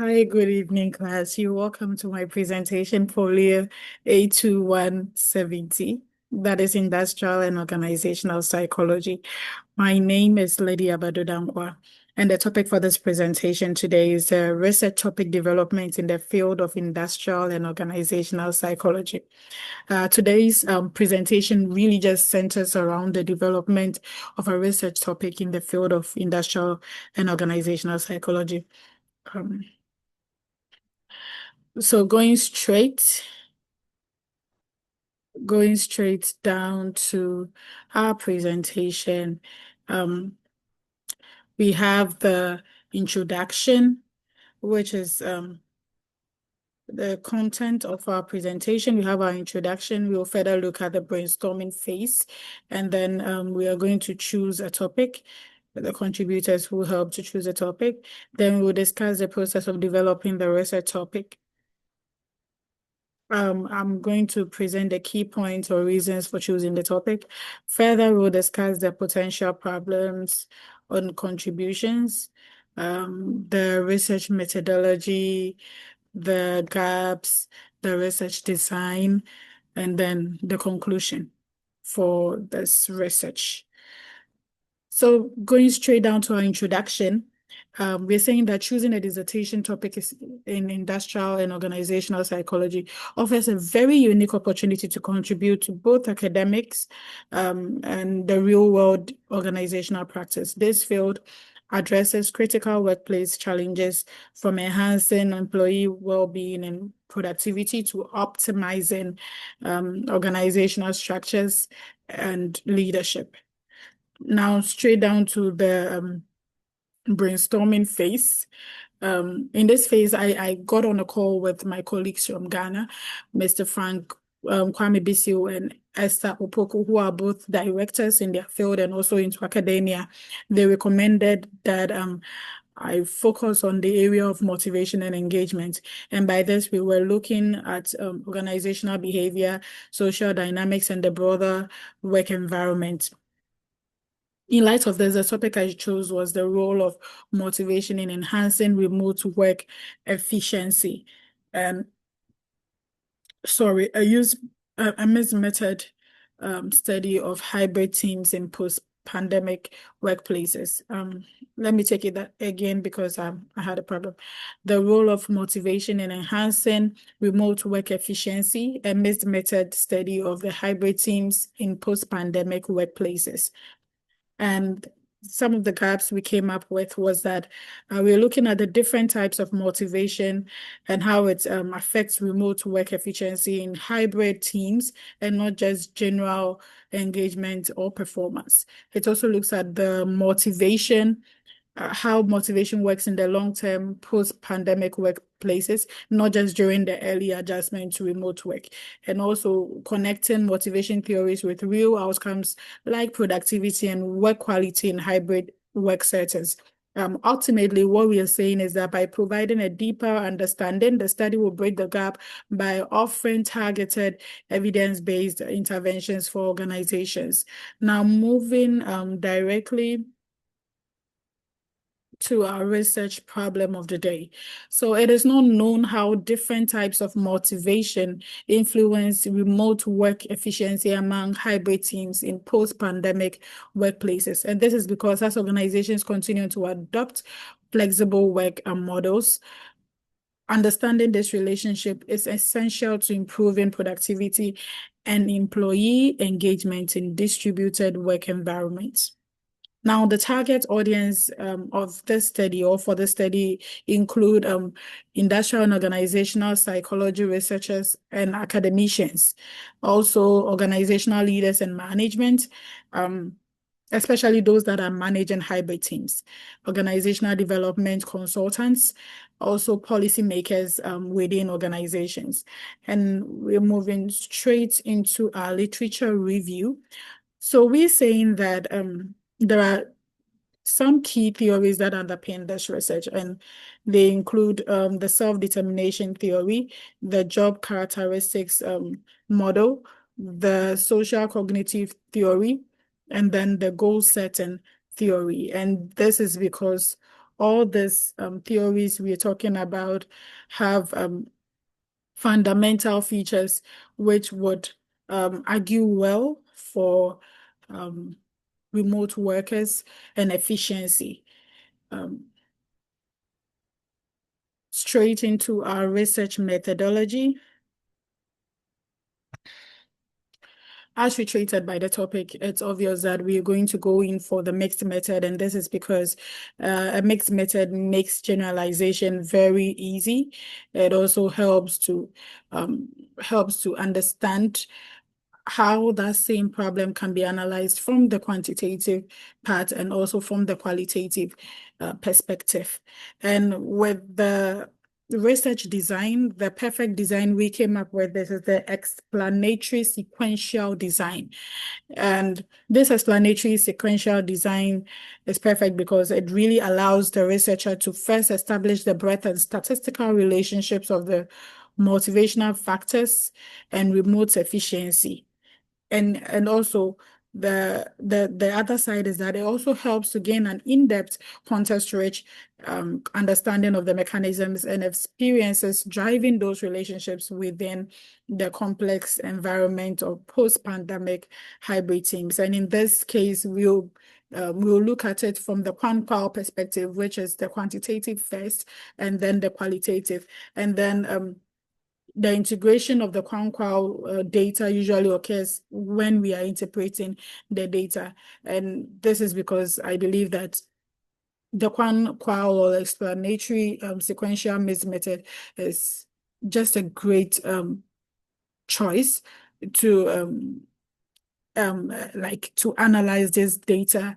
Hi, good evening, class. You're welcome to my presentation for year A2170. That is Industrial and Organizational Psychology. My name is Lady Abadodankwa, and the topic for this presentation today is research topic development in the field of industrial and organizational psychology. Today's presentation really just centers around the development of a research topic in the field of industrial and organizational psychology. Um, So going straight down to our presentation, um, we have the introduction, which is the content of our presentation. We have our introduction. We'll further look at the brainstorming phase, and then we are going to choose a topic. The contributors will help to choose a topic. Then we'll discuss the process of developing the research topic. I'm going to present the key points or reasons for choosing the topic. Further, we'll discuss the potential problems on contributions, the research methodology, the gaps, the research design, and then the conclusion for this research. So going straight down to our introduction, we're saying that choosing a dissertation topic is in industrial and organizational psychology offers a very unique opportunity to contribute to both academics and the real world organizational practice. This field addresses critical workplace challenges from enhancing employee well-being and productivity to optimizing organizational structures and leadership. Now, straight down to the brainstorming phase. In this phase, I got on a call with my colleagues from Ghana, Mr. Frank Kwame Bisio and Esther Opoku, who are both directors in their field and also into academia. They recommended that I focus on the area of motivation and engagement. And by this, we were looking at organizational behavior, social dynamics, and the broader work environment. In light of this, the topic I chose was the role of motivation in enhancing remote work efficiency. And sorry, I used a mixed method study of hybrid teams in post-pandemic workplaces. Let me take it that again because I had a problem. The role of motivation in enhancing remote work efficiency, a mixed method study of the hybrid teams in post-pandemic workplaces. And some of the gaps we came up with was that we're looking at the different types of motivation and how it affects remote work efficiency in hybrid teams and not just general engagement or performance. It also looks at the motivation, how motivation works in the long-term post-pandemic workplaces, not just during the early adjustment to remote work, and also connecting motivation theories with real outcomes like productivity and work quality in hybrid work settings. Ultimately, what we are saying is that by providing a deeper understanding, the study will break the gap by offering targeted evidence-based interventions for organizations. Now, moving directly to our research problem of the day. So it is not known how different types of motivation influence remote work efficiency among hybrid teams in post-pandemic workplaces. And this is because as organizations continue to adopt flexible work models, understanding this relationship is essential to improving productivity and employee engagement in distributed work environments. Now, the target audience of this study or for the study include industrial and organizational psychology researchers and academicians, also organizational leaders and management, especially those that are managing hybrid teams, organizational development consultants, also policymakers within organizations. And we're moving straight into our literature review. So we're saying that there are some key theories that underpin this research, and they include the self-determination theory, the job characteristics model, the social cognitive theory, and then the goal setting theory. And this is because all these theories we're talking about have fundamental features which would argue well for remote workers and efficiency. Straight into our research methodology. As treated by the topic, it's obvious that we're going to go in for the mixed method, and this is because a mixed method makes generalization very easy. It also helps to understand how that same problem can be analyzed from the quantitative part and also from the qualitative perspective. And with the research design, the perfect design we came up with, this is the explanatory sequential design. And this explanatory sequential design is perfect because it really allows the researcher to first establish the breadth and statistical relationships of the motivational factors and remote efficiency. And also the other side is that it also helps to gain an in-depth, context-rich understanding of the mechanisms and experiences driving those relationships within the complex environment of post-pandemic hybrid teams. And in this case, we'll look at it from the quant-qual perspective, which is the quantitative first, and then the qualitative, and then the integration of the quant-qual data usually occurs when we are interpreting the data. And this is because I believe that the quant-qual or explanatory sequential mixed method is just a great choice to to analyze this data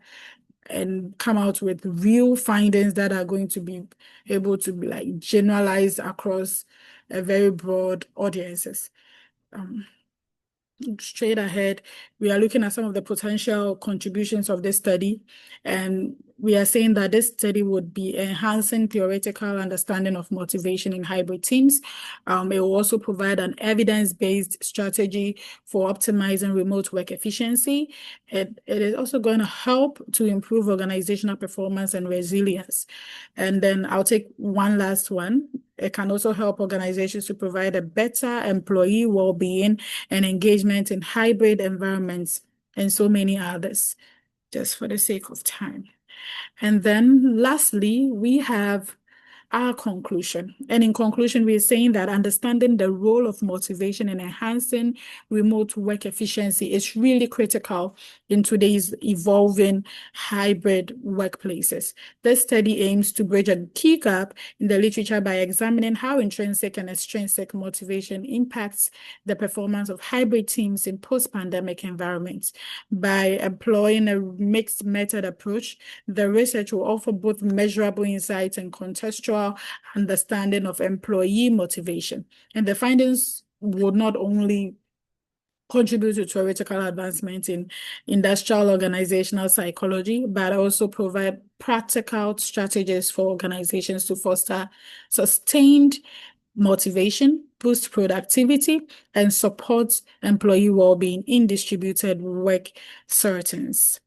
and come out with real findings that are going to be able to be like generalized across a very broad audiences. Straight ahead, we are looking at some of the potential contributions of this study, and we are saying that this study would be enhancing theoretical understanding of motivation in hybrid teams. It will also provide an evidence-based strategy for optimizing remote work efficiency. It is also going to help to improve organizational performance and resilience. And then I'll take one last one. It can also help organizations to provide a better employee well-being and engagement in hybrid environments and so many others, just for the sake of time. And then lastly, we have our conclusion. And in conclusion, we're saying that understanding the role of motivation in enhancing remote work efficiency is really critical in today's evolving hybrid workplaces. This study aims to bridge a key gap in the literature by examining how intrinsic and extrinsic motivation impacts the performance of hybrid teams in post-pandemic environments. By employing a mixed method approach, the research will offer both measurable insights and contextual understanding of employee motivation. And the findings would not only contribute to theoretical advancement in industrial organizational psychology, but also provide practical strategies for organizations to foster sustained motivation, boost productivity, and support employee well-being in distributed work settings.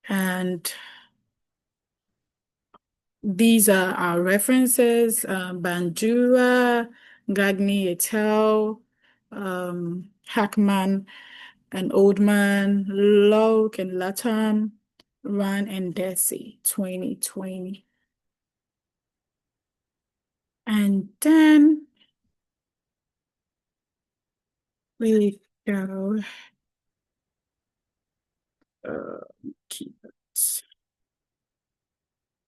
And these are our references: Bandura, Gagné et al., Hackman and Oldman, Locke and Latham, Rand and Deci, 2020. And then we go keep it.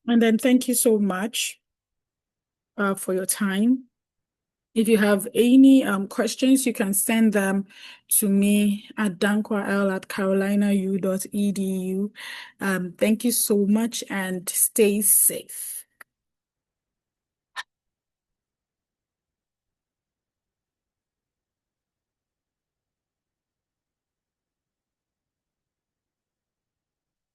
And then thank you so much for your time. If you have any questions, you can send them to me at dankwaL@carolinau.edu. Thank you so much and stay safe.